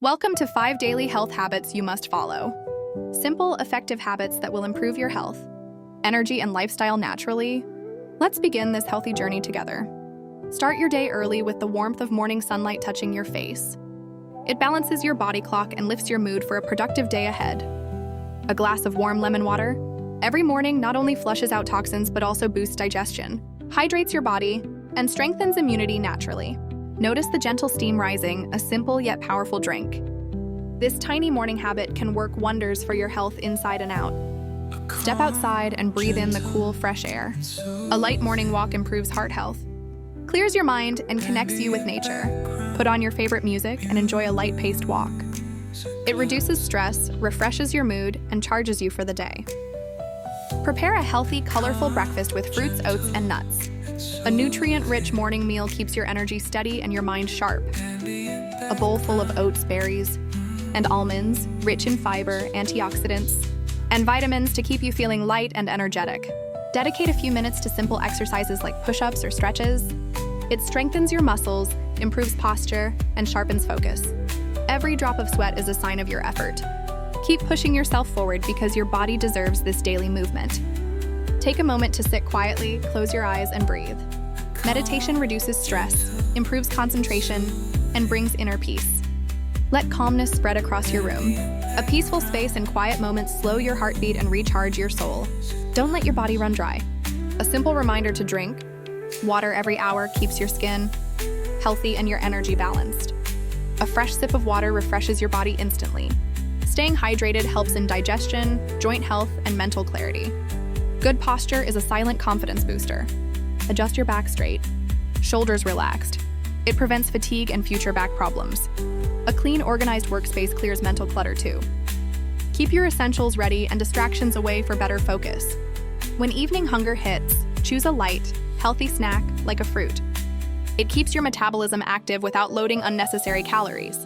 Welcome to 5 daily health habits you must follow. Simple, effective habits that will improve your health, energy, and lifestyle naturally. Let's begin this healthy journey together. Start your day early with the warmth of morning sunlight touching your face. It balances your body clock and lifts your mood for a productive day ahead. A glass of warm lemon water every morning not only flushes out toxins but also boosts digestion, hydrates your body, and strengthens immunity naturally. Notice the gentle steam rising, a simple yet powerful drink. This tiny morning habit can work wonders for your health inside and out. Step outside and breathe in the cool, fresh air. A light morning walk improves heart health, clears your mind, and connects you with nature. Put on your favorite music and enjoy a light-paced walk. It reduces stress, refreshes your mood, and charges you for the day. Prepare a healthy, colorful breakfast with fruits, oats, and nuts. A nutrient-rich morning meal keeps your energy steady and your mind sharp. A bowl full of oats, berries, and almonds, rich in fiber, antioxidants, and vitamins to keep you feeling light and energetic. Dedicate a few minutes to simple exercises like push-ups or stretches. It strengthens your muscles, improves posture, and sharpens focus. Every drop of sweat is a sign of your effort. Keep pushing yourself forward because your body deserves this daily movement. Take a moment to sit quietly, close your eyes, and breathe. Meditation reduces stress, improves concentration, and brings inner peace. Let calmness spread across your room. A peaceful space and quiet moments slow your heartbeat and recharge your soul. Don't let your body run dry. A simple reminder to drink water every hour keeps your skin healthy and your energy balanced. A fresh sip of water refreshes your body instantly. Staying hydrated helps in digestion, joint health, and mental clarity. Good posture is a silent confidence booster. Adjust your back straight, shoulders relaxed. It prevents fatigue and future back problems. A clean, organized workspace clears mental clutter too. Keep your essentials ready and distractions away for better focus. When evening hunger hits, choose a light, healthy snack like a fruit. It keeps your metabolism active without loading unnecessary calories.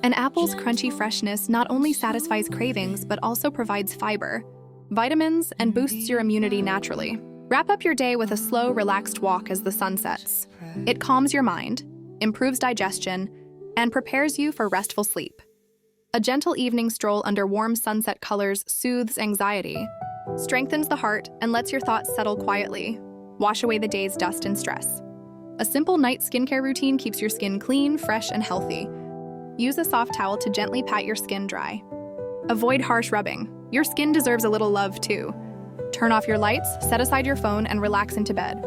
An apple's crunchy freshness not only satisfies cravings but also provides fiber, vitamins, and boosts your immunity naturally. Wrap up your day with a slow, relaxed walk as the sun sets. It calms your mind, improves digestion, and prepares you for restful sleep. A gentle evening stroll under warm sunset colors soothes anxiety, strengthens the heart, and lets your thoughts settle quietly. Wash away the day's dust and stress. A simple night skincare routine keeps your skin clean, fresh, and healthy. Use a soft towel to gently pat your skin dry. Avoid harsh rubbing. Your skin deserves a little love too. Turn off your lights, set aside your phone, and relax into bed.